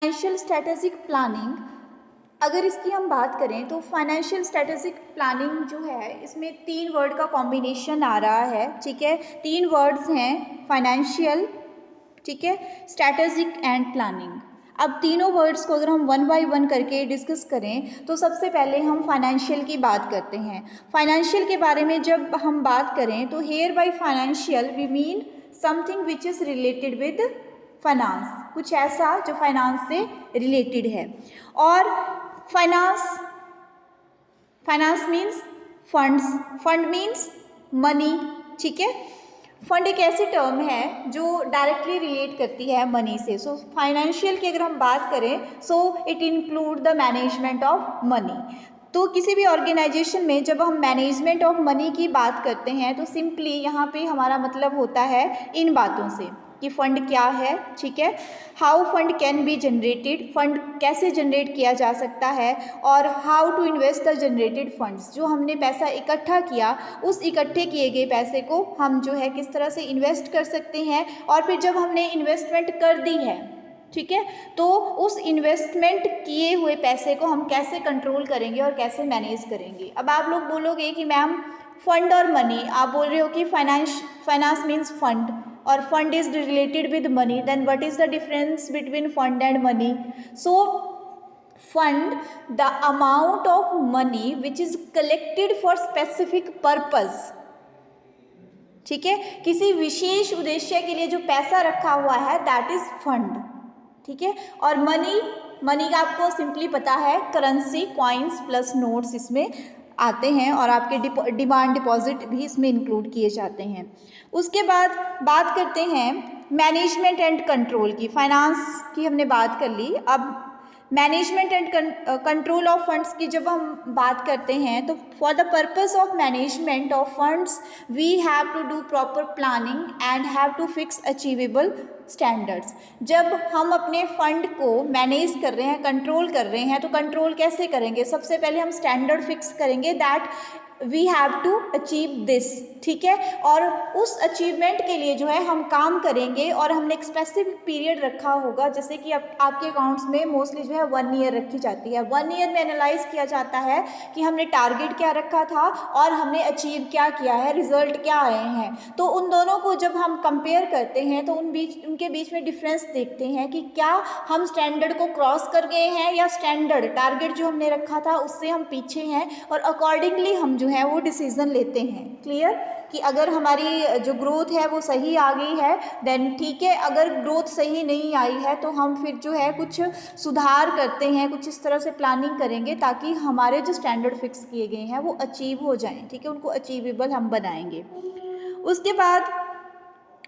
Financial strategic planning, अगर इसकी हम बात करें तो फाइनेंशियल स्ट्रेटेजिक प्लानिंग जो है इसमें 3 वर्ड का कॉम्बिनेशन आ रहा है, ठीक है। 3 वर्ड्स हैं, फाइनेंशियल, ठीक है, स्ट्रेटेजिक एंड प्लानिंग। अब तीनों वर्ड्स को अगर हम वन बाय वन करके डिस्कस करें तो सबसे पहले हम फाइनेंशियल की बात करते हैं। फाइनेंशियल के बारे में जब हम बात करें तो here by financial we mean something which is related with finance, कुछ ऐसा जो फाइनेंस से रिलेटेड है। और finance, finance means funds, fund means money, ठीक है। फंड एक ऐसी टर्म है जो डायरेक्टली रिलेट करती है मनी से। सो फाइनेंशियल की अगर हम बात करें so it include the management of money. तो किसी भी ऑर्गेनाइजेशन में जब हम मैनेजमेंट ऑफ मनी की बात करते हैं तो सिंपली यहाँ पे हमारा मतलब होता है इन बातों से कि फंड क्या है, ठीक है, how fund can be generated, fund कैसे जनरेट किया जा सकता है, और how to invest the generated funds, जो हमने पैसा इकट्ठा किया उस इकट्ठे किए गए पैसे को हम जो है किस तरह से इन्वेस्ट कर सकते हैं, और फिर जब हमने इन्वेस्टमेंट कर दी है, ठीक है, तो उस इन्वेस्टमेंट किए हुए पैसे को हम कैसे कंट्रोल करेंगे और कैसे मैनेज करेंगे। अब आप लोग बोलोगे कि मैम फंड और मनी, आप बोल रहे हो कि फाइनेंस मीन्स फंड और fund is related with money, then what is the difference between fund and money. So fund the amount of money which is collected for specific purpose, ठीक है, किसी विशेष उद्देश्य के लिए जो पैसा रखा हुआ है दैट इज फंड, ठीक है। और मनी, मनी का आपको सिंपली पता है करेंसी, कॉइन्स प्लस नोट्स इसमें आते हैं, और आपके डिमांड डिपॉजिट भी इसमें इंक्लूड किए जाते हैं। उसके बाद बात करते हैं मैनेजमेंट एंड कंट्रोल की। फाइनेंस की हमने बात कर ली, अब management and control of funds की जब हम बात करते हैं तो for the purpose of management of funds we have to do proper planning and have to fix achievable standards. जब हम अपने फंड को मैनेज कर रहे हैं, कंट्रोल कर रहे हैं, तो कंट्रोल कैसे करेंगे, सबसे पहले हम स्टैंडर्ड फिक्स करेंगे that we have to achieve this, ठीक है, और उस अचीवमेंट के लिए जो है हम काम करेंगे, और हमने एक स्पेसिफिक पीरियड रखा होगा, जैसे कि आपके अकाउंट्स में मोस्टली जो है 1 ईयर रखी जाती है। 1 ईयर में एनालाइज किया जाता है कि हमने टारगेट क्या रखा था और हमने अचीव क्या किया है, रिजल्ट क्या आए हैं। तो उन दोनों को जब हम कंपेयर करते हैं तो उनके बीच में डिफरेंस देखते हैं कि क्या हम स्टैंडर्ड को क्रॉस कर गए हैं या स्टैंडर्ड टारगेट जो हमने रखा था उससे हम पीछे हैं, और अकॉर्डिंगली हम जो है वो डिसीजन लेते हैं। क्लियर कि अगर हमारी जो ग्रोथ है वो सही आ गई है देन ठीक है, अगर ग्रोथ सही नहीं आई है तो हम फिर जो है कुछ सुधार करते हैं, कुछ इस तरह से प्लानिंग करेंगे ताकि हमारे जो स्टैंडर्ड फिक्स किए गए हैं वो अचीव हो जाएं, ठीक है, उनको अचीवेबल हम बनाएंगे। उसके बाद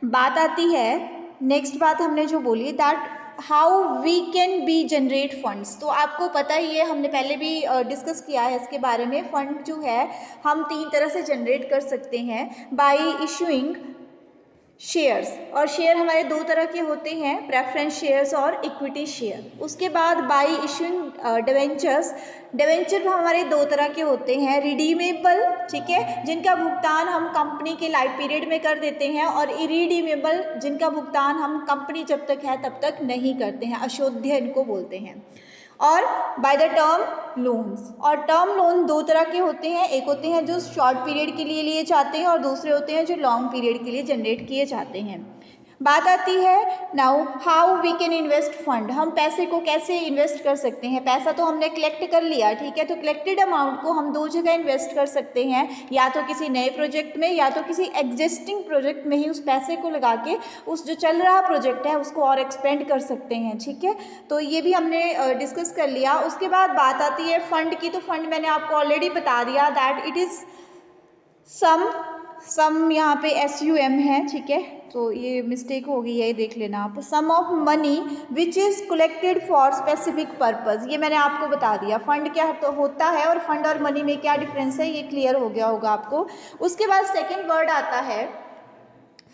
बात आती है, नेक्स्ट बात हमने जो बोली that how we can be generate funds. तो आपको पता ही है, हमने पहले भी डिस्कस किया है इसके बारे में। फंड जो है हम 3 तरह से जनरेट कर सकते हैं, बाय इशूइंग शेयर्स, और शेयर हमारे 2 तरह के होते हैं, प्रेफरेंस शेयर्स और इक्विटी शेयर। उसके बाद बाय इशूइंग डिवेंचर्स, डिवेंचर हमारे 2 तरह के होते हैं, रिडीमेबल, ठीक है, जिनका भुगतान हम कंपनी के लाइफ पीरियड में कर देते हैं, और इरीडीमेबल जिनका भुगतान हम कंपनी जब तक है तब तक नहीं करते हैं, अशोध्य इनको बोलते हैं। और बाय द टर्म लोन्स, और टर्म लोन 2 तरह के होते हैं, एक होते हैं जो शॉर्ट पीरियड के लिए लिए जाते हैं और दूसरे होते हैं जो लॉन्ग पीरियड के लिए जनरेट किए जाते हैं। बात आती है now how we can invest fund, हम पैसे को कैसे इन्वेस्ट कर सकते हैं। पैसा तो हमने कलेक्ट कर लिया, ठीक है, तो कलेक्टेड अमाउंट को हम 2 जगह इन्वेस्ट कर सकते हैं, या तो किसी नए प्रोजेक्ट में या तो किसी एग्जिस्टिंग प्रोजेक्ट में ही उस पैसे को लगा के उस जो चल रहा प्रोजेक्ट है उसको और एक्सपेंड कर सकते हैं, ठीक है, तो ये भी हमने डिस्कस कर लिया। उसके बाद बात आती है फंड की, तो फंड मैंने आपको ऑलरेडी बता दिया दैट इट इज़ सम यहाँ पे SUM है, ठीक है, तो ये मिस्टेक हो गई है, ये देख लेना आप। Sum of money which is collected for specific purpose, ये मैंने आपको बता दिया फंड क्या तो होता है और फंड और मनी में क्या डिफरेंस है, ये क्लियर हो गया होगा आपको। उसके बाद सेकेंड वर्ड आता है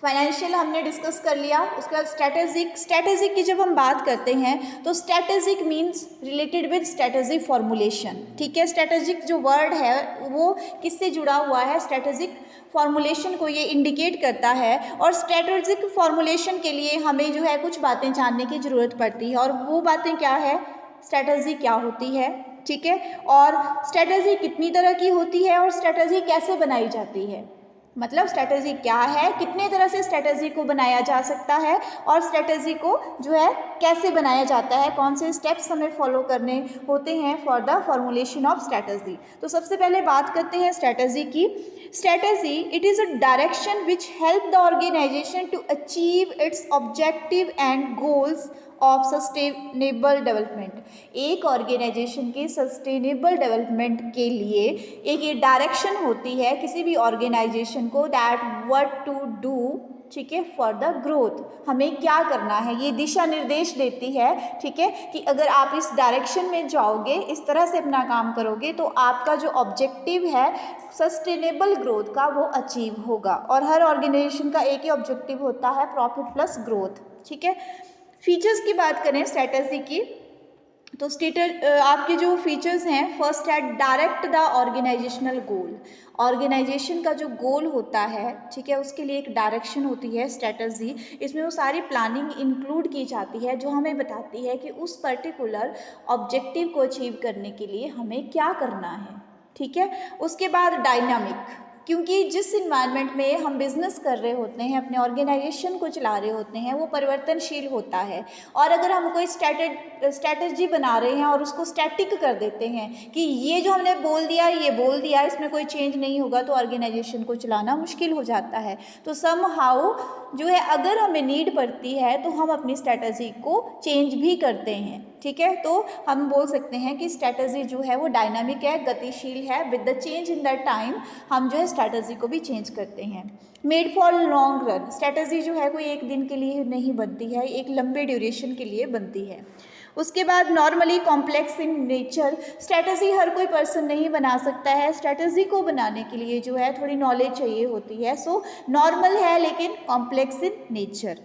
फाइनेंशियल हमने डिस्कस कर लिया। उसके बाद स्ट्रैटेजिक की जब हम बात करते हैं तो strategic means related with strategy formulation. ठीक है, स्ट्रैटेजिक जो वर्ड है वो किससे जुड़ा हुआ है, स्ट्रैटेजिक फॉर्मुलेशन को ये इंडिकेट करता है। और स्ट्रैटेजिक फॉर्मुलेशन के लिए हमें जो है कुछ बातें जानने की ज़रूरत पड़ती है, और वो बातें क्या है, स्ट्रैटेजी क्या होती है, ठीक है, और स्ट्रैटेजी कितनी तरह की होती है, और स्ट्रैटेजी कैसे बनाई जाती है। मतलब स्ट्रैटेजी क्या है, कितने तरह से स्ट्रैटेजी को बनाया जा सकता है, और स्ट्रैटेजी को जो है कैसे बनाया जाता है, कौन से स्टेप्स हमें फॉलो करने होते हैं for the formulation of strategy. तो सबसे पहले बात करते हैं स्ट्रैटेजी की। Strategy it is a direction which help the organization to achieve its objective and goals of sustainable development. एक ऑर्गेनाइजेशन के सस्टेनेबल डेवलपमेंट के लिए एक ये डायरेक्शन होती है किसी भी ऑर्गेनाइजेशन को, दैट व्हाट टू डू, ठीक है, फॉर द ग्रोथ, हमें क्या करना है, ये दिशा निर्देश देती है। ठीक है, कि अगर आप इस डायरेक्शन में जाओगे, इस तरह से अपना काम करोगे, तो आपका जो ऑब्जेक्टिव है सस्टेनेबल ग्रोथ का वो अचीव होगा। और हर ऑर्गेनाइजेशन का एक ही ऑब्जेक्टिव होता है, प्रॉफिट प्लस ग्रोथ। ठीक है, फीचर्स की बात करें स्ट्रैटेजी की, तो आपके जो फीचर्स हैं, फर्स्ट है direct the organizational goal. Organization का जो गोल होता है, ठीक है, उसके लिए एक डायरेक्शन होती है स्ट्रैटेजी। इसमें वो सारी प्लानिंग इंक्लूड की जाती है जो हमें बताती है कि उस पर्टिकुलर ऑब्जेक्टिव को अचीव करने के लिए हमें क्या करना है। ठीक है, उसके बाद डायनामिक, क्योंकि जिस इन्वायरमेंट में हम बिज़नेस कर रहे होते हैं, अपने ऑर्गेनाइजेशन को चला रहे होते हैं, वो परिवर्तनशील होता है। और अगर हम कोई स्ट्रैटेजी बना रहे हैं और उसको स्टैटिक कर देते हैं कि ये जो हमने बोल दिया ये बोल दिया, इसमें कोई चेंज नहीं होगा, तो ऑर्गेनाइजेशन को चलाना मुश्किल हो जाता है। तो समहाउ जो है, अगर हमें नीड पड़ती है तो हम अपनी स्ट्रैटेजी को चेंज भी करते हैं। ठीक है, तो हम बोल सकते हैं कि स्ट्रैटेजी जो है वो डायनामिक है, गतिशील है। With the change in the time हम जो है स्ट्रैटेजी को भी चेंज करते हैं। Made for long run, strategy जो है कोई एक दिन के लिए नहीं बनती है, एक लंबे ड्यूरेशन के लिए बनती है। उसके बाद normally complex in nature, strategy हर कोई पर्सन नहीं बना सकता है। स्ट्रैटेजी को बनाने के लिए जो है थोड़ी नॉलेज चाहिए होती है। सो नॉर्मल है लेकिन complex in nature.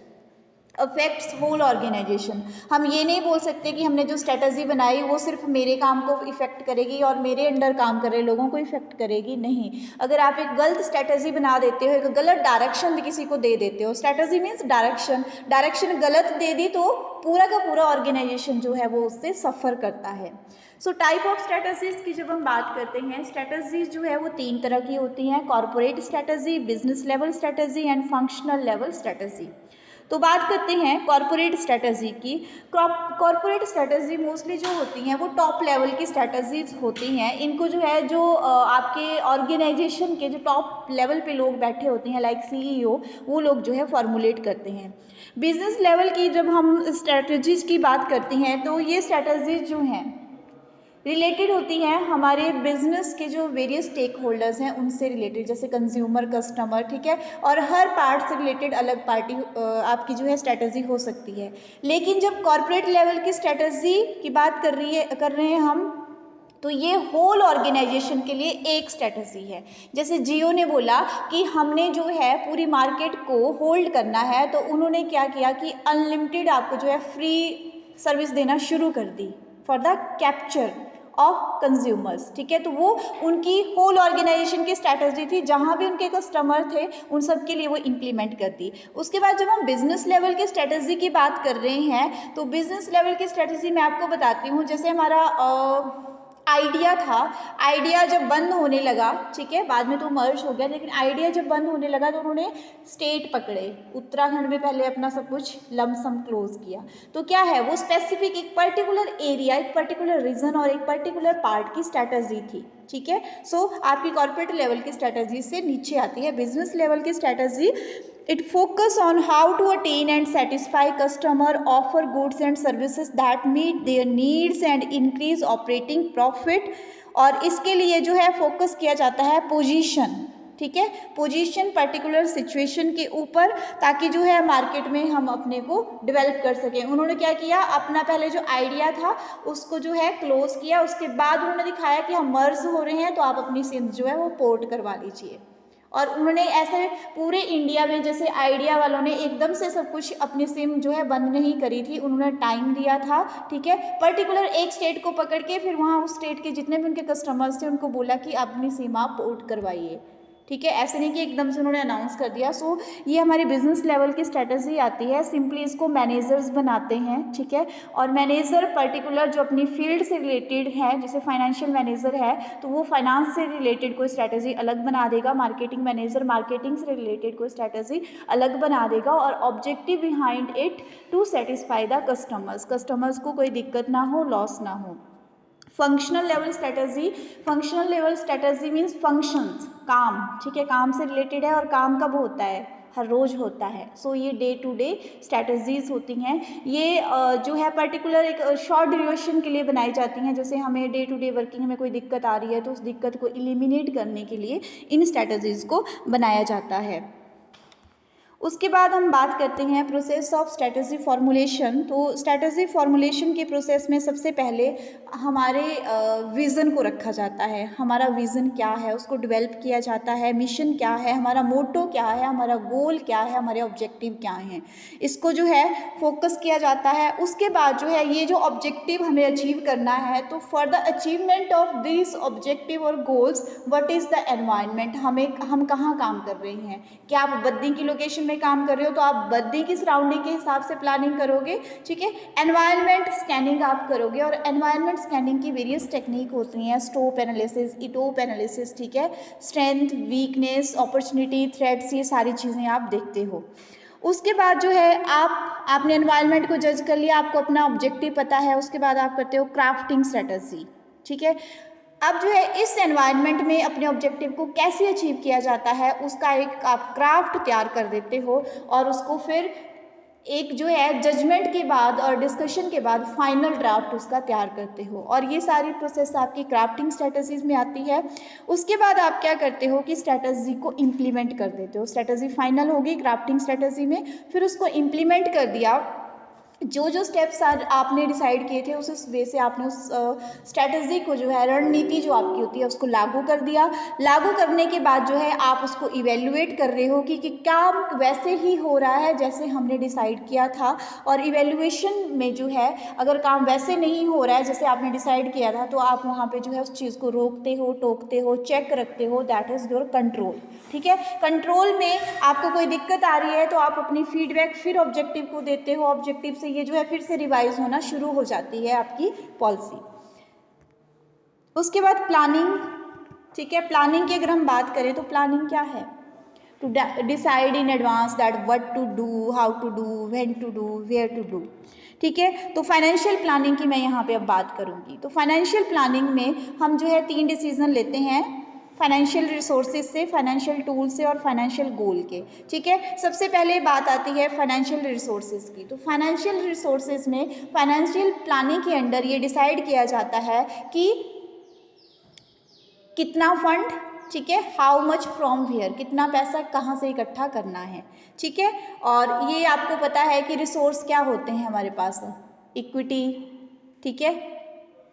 Affects whole organization, हम ये नहीं बोल सकते कि हमने जो स्ट्रैटेजी बनाई वो सिर्फ मेरे काम को इफ़ेक्ट करेगी और मेरे अंडर काम कर रहे लोगों को इफ़ेक्ट करेगी, नहीं। अगर आप एक गलत स्ट्रैटेजी बना देते हो, एक गलत डायरेक्शन किसी को दे देते हो, स्ट्रैटेजी मीन्स डायरेक्शन गलत दे दी तो पूरा का पूरा ऑर्गेनाइजेशन जो है वो उससे सफ़र करता है। सो टाइप ऑफ स्ट्रैटेजीज की जब हम बात करते हैं, स्ट्रैटेजीज जो है वो 3 तरह की होती हैं, corporate strategy, business level strategy and functional level strategy. तो बात करते हैं कॉर्पोरेट स्ट्रैटेजी की। कॉर्पोरेट स्ट्रैटेजी मोस्टली जो होती हैं वो टॉप लेवल की स्ट्रैटेजीज होती हैं। इनको जो है जो आपके ऑर्गेनाइजेशन के जो टॉप लेवल पे लोग बैठे होते हैं, लाइक CEO, वो लोग जो है फॉर्मुलेट करते हैं। बिजनेस लेवल की जब हम स्ट्रैटेजीज की बात करते हैं तो ये स्ट्रैटेजीज जो हैं रिलेटेड होती हैं हमारे बिजनेस के जो वेरियस स्टेक होल्डर्स हैं उनसे रिलेटेड, जैसे कंज्यूमर, कस्टमर, ठीक है, और हर पार्ट से रिलेटेड अलग पार्टी आपकी जो है स्ट्रैटेजी हो सकती है। लेकिन जब कॉर्पोरेट लेवल की स्ट्रैटेजी की बात कर रहे हैं हम, तो ये होल ऑर्गेनाइजेशन के लिए एक स्ट्रैटेजी है। जैसे जियो ने बोला कि हमने जो है पूरी मार्केट को होल्ड करना है, तो उन्होंने क्या किया कि अनलिमिटेड आपको जो है फ्री सर्विस देना शुरू कर दी for the capture of consumers. ठीक है, तो वो उनकी होल ऑर्गेनाइजेशन की स्ट्रैटेजी थी, जहाँ भी उनके कस्टमर थे उन सब के लिए वो इम्प्लीमेंट कर दी। उसके बाद जब हम बिजनेस लेवल की स्ट्रैटेजी की बात कर रहे हैं, तो बिजनेस लेवल की स्ट्रैटेजी मैं आपको बताती हूँ। जैसे हमारा आइडिया था, आइडिया जब बंद होने लगा, ठीक है, बाद में तो मर्ज हो गया, लेकिन आइडिया जब बंद होने लगा तो उन्होंने स्टेट पकड़े। उत्तराखंड में पहले अपना सब कुछ लमसम क्लोज किया। तो क्या है, वो स्पेसिफिक एक पर्टिकुलर एरिया, एक पर्टिकुलर रीजन और एक पर्टिकुलर पार्ट की स्ट्रैटेजी थी। ठीक है, सो आपकी कॉर्पोरेट लेवल की स्ट्रैटेजी से नीचे आती है बिजनेस लेवल की strategy. It focus on how to attain and satisfy customer, offer goods and services that meet their needs and increase operating profit। और इसके लिए जो है फोकस किया जाता है पोजीशन, ठीक है, पोजीशन पर्टिकुलर सिचुएशन के ऊपर, ताकि जो है मार्केट में हम अपने को डेवलप कर सकें। उन्होंने क्या किया, अपना पहले जो आइडिया था उसको जो है क्लोज किया, उसके बाद उन्होंने दिखाया कि हम मर्ज हो रहे हैं तो आप अपनी सिम जो है वो पोर्ट करवा लीजिए। और उन्होंने ऐसे पूरे इंडिया में, जैसे आइडिया वालों ने एकदम से सब कुछ अपनी सिम जो है बंद नहीं करी थी, उन्होंने टाइम दिया था, ठीक है, पर्टिकुलर एक स्टेट को पकड़ के फिर वहाँ उस स्टेट के जितने भी उनके कस्टमर्स थे उनको बोला कि अपनी सिम आप पोर्ट करवाइए, ठीक है। ऐसे नहीं कि एकदम से उन्होंने अनाउंस कर दिया। सो ये हमारी बिजनेस लेवल की स्ट्रेटजी आती है। सिंपली इसको मैनेजर्स बनाते हैं, ठीक है, और मैनेजर पर्टिकुलर जो अपनी फील्ड से रिलेटेड है, जैसे फाइनेंशियल मैनेजर है तो वो फाइनेंस से रिलेटेड कोई स्ट्रेटजी अलग बना देगा, मार्केटिंग मैनेजर मार्केटिंग से रिलेटेड कोई स्ट्रेटजी अलग बना देगा, और objective behind it to satisfy the customers को कोई दिक्कत ना हो, लॉस ना हो। Functional level strategy means functions, काम, ठीक है, काम से रिलेटेड है और काम कब होता है, हर रोज़ होता है। सो ये डे टू डे स्ट्रेटजीज होती हैं। ये जो है पर्टिकुलर एक शॉर्ट ड्यूरेशन के लिए बनाई जाती हैं। जैसे हमें डे टू डे वर्किंग में कोई दिक्कत आ रही है तो उस दिक्कत को एलिमिनेट करने के लिए इन स्ट्रेटजीज़ को बनाया जाता है। उसके बाद हम बात करते हैं प्रोसेस ऑफ स्ट्रेटजी फॉर्मुलेशन। तो स्ट्रेटजी फॉर्मुलेशन के प्रोसेस में सबसे पहले हमारे विज़न को रखा जाता है। हमारा विज़न क्या है उसको डेवलप किया जाता है, मिशन क्या है, हमारा मोटो क्या है, हमारा गोल क्या है, हमारे ऑब्जेक्टिव क्या हैं, इसको जो है फोकस किया जाता है। उसके बाद जो है ये जो ऑब्जेक्टिव हमें अचीव करना है, तो for the achievement of this objective और goals what is the environment, हम कहाँ काम कर रहे हैं। क्या आप बद्दी की लोकेशन काम कर रहे हो तो आप बद्दी की सराउंडिंग के हिसाब से प्लानिंग करोगे, ठीक है। एनवायरनमेंट स्कैनिंग आप करोगे, और एनवायरनमेंट स्कैनिंग की वेरियस टेक्निक होती हैं, स्टोप एनालिसिस, इटोप एनालिसिस, ठीक है, स्ट्रेंथ, वीकनेस, अपॉर्चुनिटी, थ्रेट्स, ये सारी चीज़ें आप देखते हो। उसके बाद जो है आपने एनवायरनमेंट को जज कर लिया, आपको अपना ऑब्जेक्टिव पता है, उसके बाद आप करते हो क्राफ्टिंग स्ट्रेटजी, ठीक है। अब जो है इस एनवायरनमेंट में अपने ऑब्जेक्टिव को कैसे अचीव किया जाता है उसका एक आप क्राफ्ट तैयार कर देते हो, और उसको फिर एक जो है जजमेंट के बाद और डिस्कशन के बाद फाइनल ड्राफ्ट उसका तैयार करते हो, और ये सारी प्रोसेस आपकी क्राफ्टिंग स्ट्रेटजीज में आती है। उसके बाद आप क्या करते हो कि स्ट्रेटजी को इम्प्लीमेंट कर देते हो। स्ट्रेटजी फाइनल होगी क्राफ्टिंग स्ट्रेटजी में, फिर उसको इम्प्लीमेंट कर दिया। जो स्टेप्स आपने डिसाइड किए थे उस वे से आपने उस स्ट्रैटेजी को जो है, रणनीति जो आपकी होती है उसको लागू कर दिया। लागू करने के बाद जो है आप उसको इवेल्युएट कर रहे हो कि काम वैसे ही हो रहा है जैसे हमने डिसाइड किया था, और इवेल्युएशन में जो है अगर काम वैसे नहीं हो रहा है जैसे आपने डिसाइड किया था तो आप वहाँ पे जो है उस चीज़ को रोकते हो, टोकते हो, चेक रखते हो, दैट इज़ योर कंट्रोल, ठीक है। कंट्रोल में आपको कोई दिक्कत आ रही है तो आप अपनी फीडबैक फिर ऑब्जेक्टिव को देते हो, ऑब्जेक्टिव से ये जो है फिर से रिवाइज होना शुरू हो जाती है आपकी पॉलिसी। उसके बाद प्लानिंग, ठीक है। प्लानिंग की अगर हम बात करें तो प्लानिंग क्या है, to decide in advance that what to do, how to do, when to do, where to do, ठीक है। तो फाइनेंशियल प्लानिंग की मैं यहाँ पे अब बात करूँगी। तो फाइनेंशियल प्लानिंग में हम जो है 3 डिसीजन लेते हैं, फाइनेंशियल रिसोर्सेज से, फाइनेंशियल टूल से और फाइनेंशियल गोल के, ठीक है। सबसे पहले बात आती है फाइनेंशियल रिसोर्सेज की। तो फाइनेंशियल रिसोर्सेज में फाइनेंशियल प्लानिंग के अंडर ये डिसाइड किया जाता है कि कितना फंड, ठीक है, हाउ मच फ्रॉम वेयर, कितना पैसा कहाँ से इकट्ठा करना है, ठीक है। और ये आपको पता है कि रिसोर्स क्या होते हैं हमारे पास, इक्विटी, ठीक है,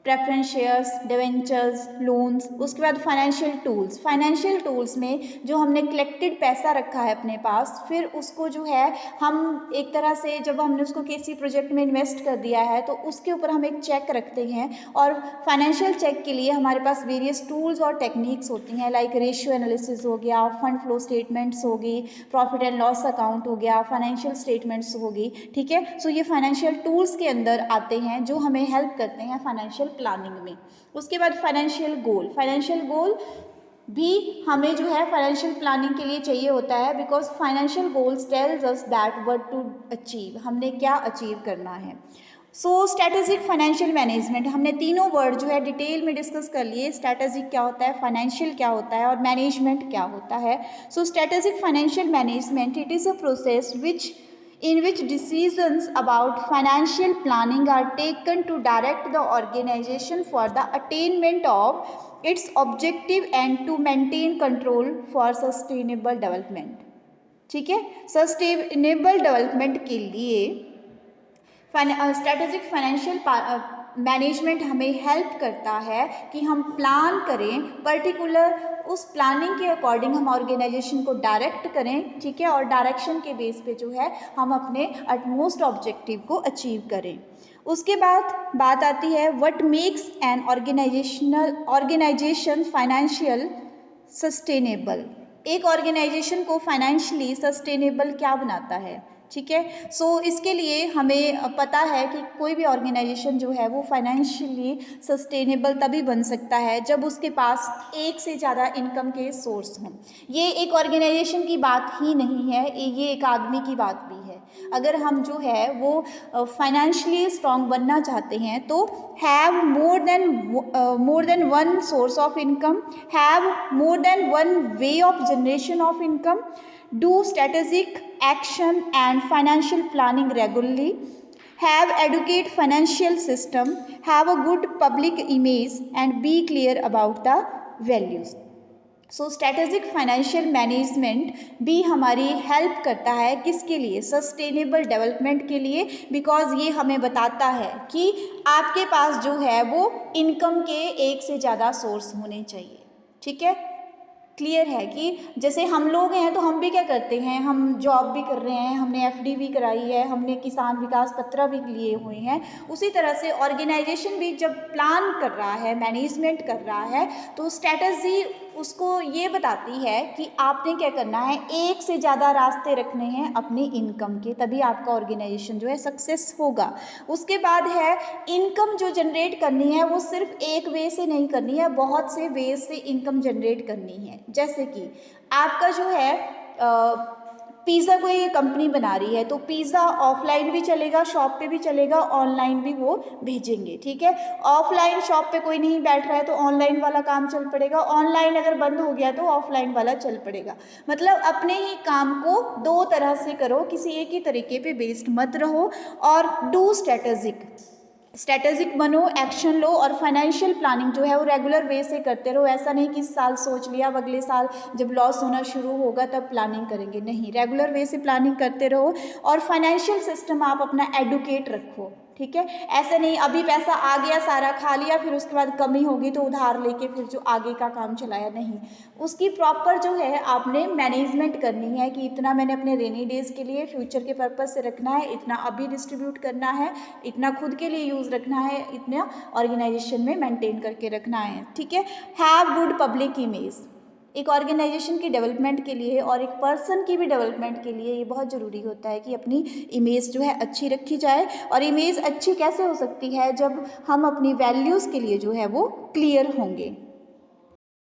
प्रेफरेंस शेयर्स, डिवेंचर्स, लोन्स। उसके बाद फाइनेंशियल टूल्स में जो हमने कलेक्टेड पैसा रखा है अपने पास, फिर उसको जो है हम एक तरह से जब हमने उसको किसी प्रोजेक्ट में इन्वेस्ट कर दिया है तो उसके ऊपर हम एक चेक रखते हैं, और फाइनेंशियल चेक के लिए हमारे पास वेरियस टूल्स और टेक्निक्स होती हैं, लाइक रेशियो एनालिसिस हो गया, फंड फ्लो स्टेटमेंट्स होगी, प्रॉफिट एंड लॉस अकाउंट हो गया, फाइनेंशियल स्टेटमेंट्स होगी, ठीक है। सो ये फाइनेंशियल टूल्स के अंदर आते हैं जो हमें हेल्प करते हैं फाइनेंशियल प्लानिंग में। उसके बाद फाइनेंशियल गोल भी हमें जो है फाइनेंशियल प्लानिंग के लिए चाहिए होता है, because financial goals tells us that what to achieve, हमने क्या अचीव करना है। सो स्ट्रैटेजिक फाइनेंशियल मैनेजमेंट, हमने तीनों वर्ड जो है डिटेल में डिस्कस कर लिए। स्ट्रैटेजिक क्या होता है, फाइनेंशियल क्या होता है, और मैनेजमेंट क्या होता है। So strategic financial management it is a process in which decisions about financial planning are taken to direct the organization for the attainment of its objective and to maintain control for sustainable development, ठीक है। Sustainable development के लिए strategic financial management हमें help करता है कि हम plan करें, पर्टिकुलर उस प्लानिंग के अकॉर्डिंग हम ऑर्गेनाइजेशन को डायरेक्ट करें, ठीक है, और डायरेक्शन के बेस पे जो है हम अपने अटमोस्ट ऑब्जेक्टिव को अचीव करें। उसके बाद बात आती है what makes an organization financial sustainable. एक ऑर्गेनाइजेशन को फाइनेंशियली सस्टेनेबल क्या बनाता है, ठीक है। सो इसके लिए हमें पता है कि कोई भी ऑर्गेनाइजेशन जो है वो फाइनेंशियली सस्टेनेबल तभी बन सकता है जब उसके पास एक से ज़्यादा इनकम के सोर्स हों। ये एक ऑर्गेनाइजेशन की बात ही नहीं है, ये एक आदमी की बात भी है। अगर हम जो है वो फाइनेंशियली स्ट्रांग बनना चाहते हैं तो have more than one source of income, have more than one way of generation of income, do strategic action and financial planning regularly, have adequate financial system, have a good public image and be clear about the values. So strategic financial management भी हमारी help करता है, किसके लिए, sustainable development के लिए, because ये हमें बताता है कि आपके पास जो है वो इनकम के एक से ज़्यादा सोर्स होने चाहिए, ठीक है। क्लियर है कि जैसे हम लोग हैं तो हम भी क्या करते हैं, हम जॉब भी कर रहे हैं, हमने एफडी भी कराई है, हमने किसान विकास पत्र भी लिए हुए हैं, उसी तरह से ऑर्गेनाइजेशन भी जब प्लान कर रहा है, मैनेजमेंट कर रहा है, तो स्ट्रैटेजी उसको ये बताती है कि आपने क्या करना है, एक से ज़्यादा रास्ते रखने हैं अपनी इनकम के, तभी आपका ऑर्गेनाइजेशन जो है सक्सेस होगा। उसके बाद है इनकम जो जनरेट करनी है वो सिर्फ एक वे से नहीं करनी है, बहुत से वे से इनकम जनरेट करनी है। जैसे कि आपका जो है पिज़्ज़ा कोई कंपनी बना रही है तो पिज़्ज़ा ऑफलाइन भी चलेगा, शॉप पे भी चलेगा, ऑनलाइन भी वो भेजेंगे, ठीक है। ऑफलाइन शॉप पे कोई नहीं बैठ रहा है तो ऑनलाइन वाला काम चल पड़ेगा, ऑनलाइन अगर बंद हो गया तो ऑफलाइन वाला चल पड़ेगा। मतलब अपने ही काम को दो तरह से करो, किसी एक ही तरीके पे बेस्ड मत रहो, और डू स्ट्रैटेजिक बनो, एक्शन लो, और फाइनेंशियल प्लानिंग जो है वो रेगुलर वे से करते रहो। ऐसा नहीं कि इस साल सोच लिया अब अगले साल जब लॉस होना शुरू होगा तब प्लानिंग करेंगे, नहीं, रेगुलर वे से प्लानिंग करते रहो। और फाइनेंशियल सिस्टम आप अपना एडुकेट रखो, ठीक है। ऐसे नहीं अभी पैसा आ गया सारा खा लिया, फिर उसके बाद कमी होगी तो उधार लेके फिर जो आगे का काम चलाया, नहीं, उसकी प्रॉपर जो है आपने मैनेजमेंट करनी है कि इतना मैंने अपने रेनी डेज के लिए फ्यूचर के पर्पज़ से रखना है, इतना अभी डिस्ट्रीब्यूट करना है, इतना खुद के लिए यूज़ रखना है, इतना ऑर्गेनाइजेशन में मेंटेन करके रखना है, ठीक है। हैव गुड पब्लिक इमेज, एक ऑर्गेनाइजेशन की डेवलपमेंट के लिए और एक पर्सन की भी डेवलपमेंट के लिए ये बहुत ज़रूरी होता है कि अपनी इमेज जो है अच्छी रखी जाए। और इमेज अच्छी कैसे हो सकती है, जब हम अपनी वैल्यूज़ के लिए जो है वो क्लियर होंगे।